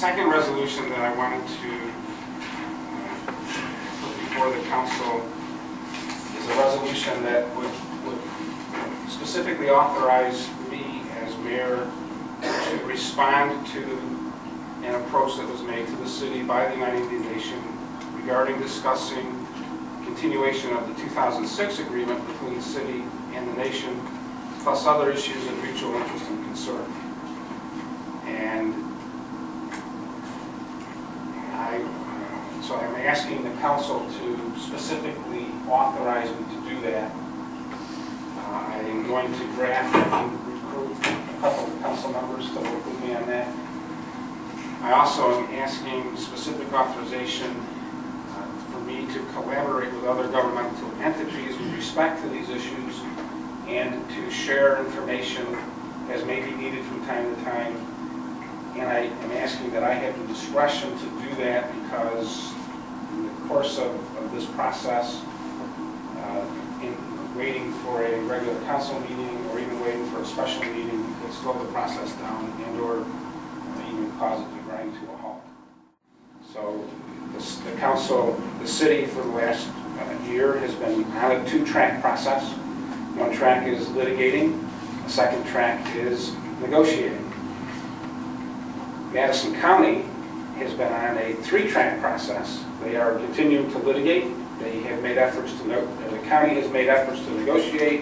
second resolution that I wanted to put before the council is a resolution that would specifically authorize me as mayor to respond to an approach that was made to the city by the United Nation regarding discussing continuation of the 2006 agreement between the city and the nation, plus other issues of mutual interest and concern. And so I'm asking the council to specifically authorize me to do that. I am going to draft and recruit a couple of council members to work with me on that. I also am asking specific authorization for me to collaborate with other governmental entities with respect to these issues and to share information as may be needed from time to time. And I am asking that I have the discretion to do that because in the course of this process, in waiting for a regular council meeting or even waiting for a special meeting could slow the process down and or even cause it to grind to a halt. So the council, the city for the last year has been on a two-track process. One track is litigating, the second track is negotiating. Madison County has been on a three-track process. They are continuing to litigate. They have made efforts to, the county has made efforts to negotiate.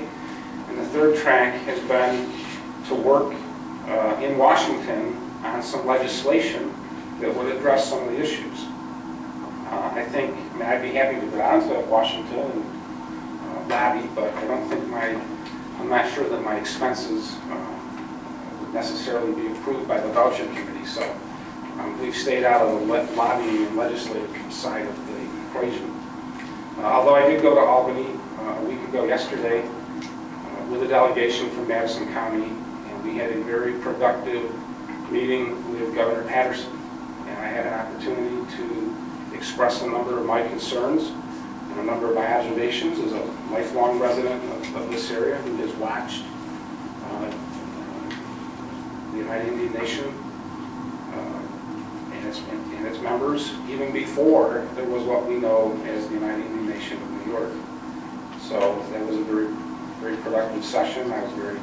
And the third track has been to work in Washington on some legislation that would address some of the issues. I'd be happy to go down to Washington and lobby, but I don't think I'm not sure that my expenses would necessarily be approved by the voucher committee. So we've stayed out of the lobbying and legislative side of the equation. Although I did go to Albany a week ago yesterday with a delegation from Madison County, and we had a very productive meeting with Governor Patterson. And I had an opportunity to express a number of my concerns and a number of my observations as a lifelong resident of this area who has watched the United Indian Nation and its members even before there was what we know as the United Indian Nation of New York. So that was a very, very productive session. I was very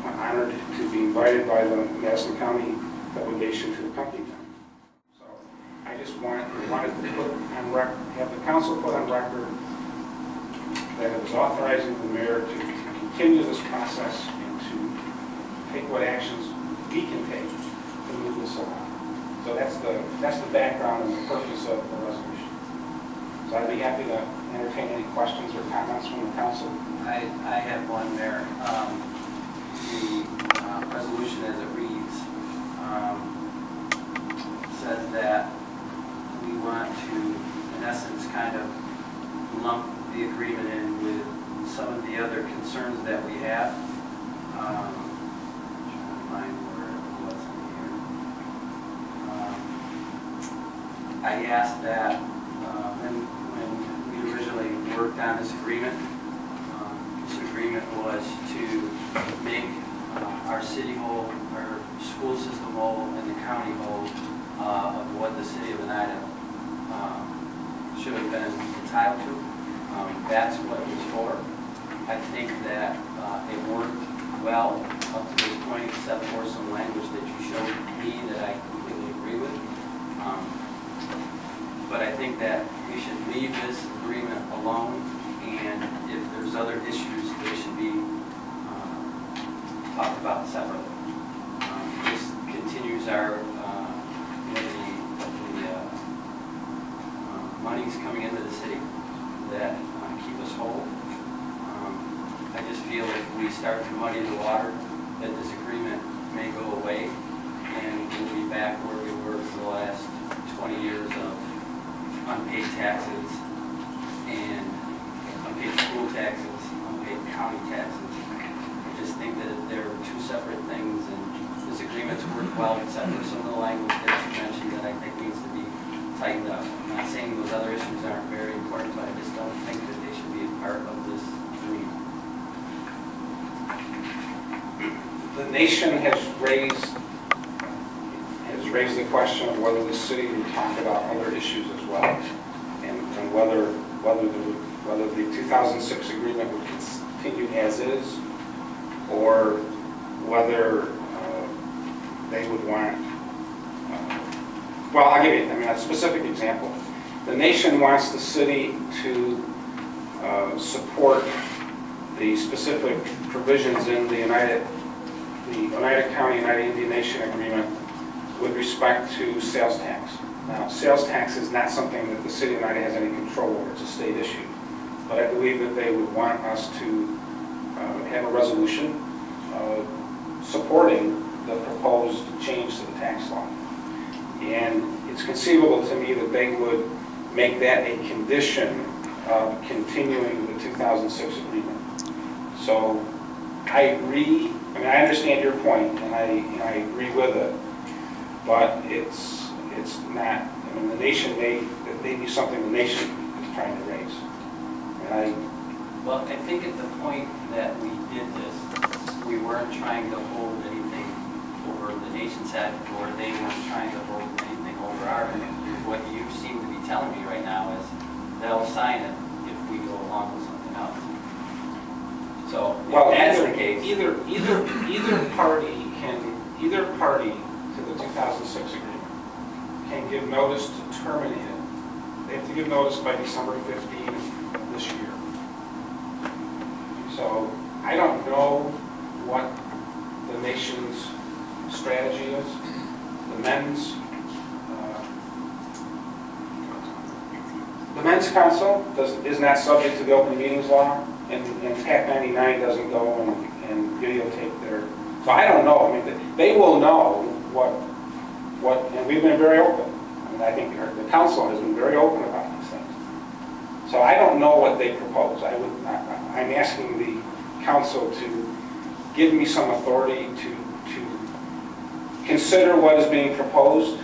honored to be invited by the Madison County delegation to accompany them. So I just wanted to put on record, have the council put on record that it was authorizing the mayor to continue this process and to take what actions we can take to move this along. So that's the background and the purpose of the resolution. So I'd be happy to entertain any questions or comments from the council. I have one there. The resolution as it reads says that we want to, in essence, kind of lump the agreement in with some of the other concerns that we have. I'm trying to find where it was in here. I asked that when we originally worked on this agreement was to make our city whole, our school system whole, and the county whole of what the city of Oneida should have been entitled to. That's what it was for. I think that it worked well up to this point, except for some language that you showed me that I completely agree with. But I think that we should leave this agreement alone, and if there's other issues, they should be talked about separately. This continues our, monies coming into the city that keep us whole. I just feel if we start to muddy the water, that this agreement may go away, and we'll be back where we were for the last 20 years of unpaid taxes and unpaid school taxes, unpaid county taxes. I just think that they're two separate things, and this agreement's worked well, except for some of the language that you mentioned that I think needs to be tightened up. I'm not saying those other issues aren't very important, but I just don't think that they should be a part of this agreement. The nation has raised the question of whether the city would talk about other issues as well, and whether the 2006 agreement would continue as is, or whether they would want. Well, I'll give you a specific example. The nation wants the city to support the specific provisions in the Oneida County United Indian Nation Agreement with respect to sales tax. Now, sales tax is not something that the city of Oneida has any control over. It's a state issue. But I believe that they would want us to have a resolution supporting the proposed change to the tax law. And it's conceivable to me that they would make that a condition of continuing the 2006 agreement. So I agree, I understand your point, and I agree with it, but it's not, the nation that may be something the nation is trying to raise. Well, I think at the point that we did this, we weren't trying to hold anything over the nation's head, or they weren't trying to hold anything over our head. What you seem to be telling me right now is they'll sign it if we go along with something else. So if that's the case, either party to the 2006 agreement can give notice to terminate it. They have to give notice by December 15th of this year. So I don't know what the nation's strategy is. The Men's Council is not subject to the open meetings law, and TAC 99 doesn't go and videotape their. So I don't know. They will know what, and we've been very open. I think the council has been very open about these things. So I don't know what they propose. I'm asking the council to give me some authority to consider what is being proposed,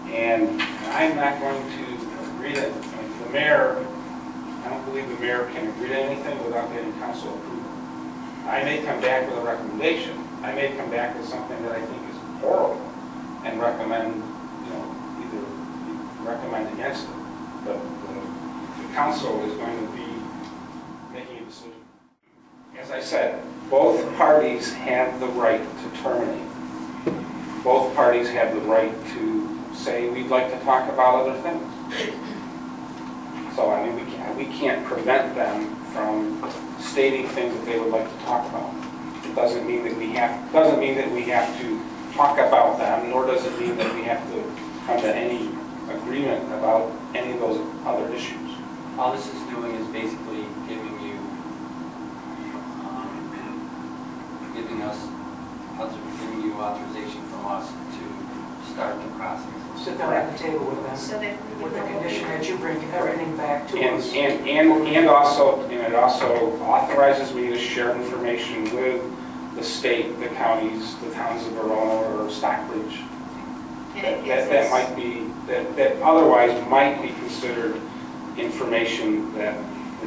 and I'm not going to agree to it. The mayor, I don't believe the mayor can agree to anything without getting council approval. I may come back with a recommendation. I may come back with something that I think is horrible and recommend, either recommend against it. But the council is going to be making a decision. As I said, both parties have the right to terminate. Both parties have the right to say, we'd like to talk about other things. So we can't prevent them from stating things that they would like to talk about. It doesn't mean that we have to talk about them, nor does it mean that we have to come to any agreement about any of those other issues. All this is doing is basically giving you authorization from us to start the process. Sit down at the table with them, So that with the condition that you bring everything back to us. And it also authorizes me to share information with the state, the counties, the towns of Verona or Stockbridge. That otherwise might be considered information that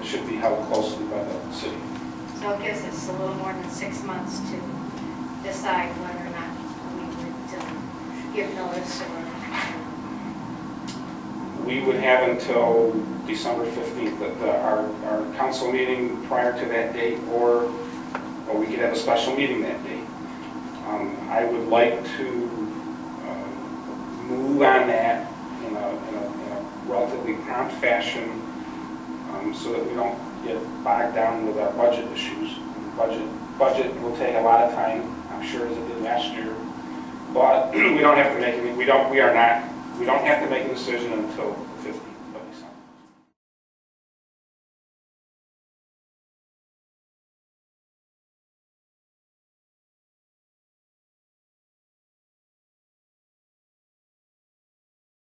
should be held closely by the city. So it gives us a little more than 6 months to decide whether or not we would give notice or. We would have until December 15th, our council meeting prior to that date, or we could have a special meeting that date. I would like to move on that in a relatively prompt fashion, so that we don't get bogged down with our budget issues. Budget will take a lot of time, I'm sure, as it did last year. But we don't have to make any. We don't have to make a decision until the 15th.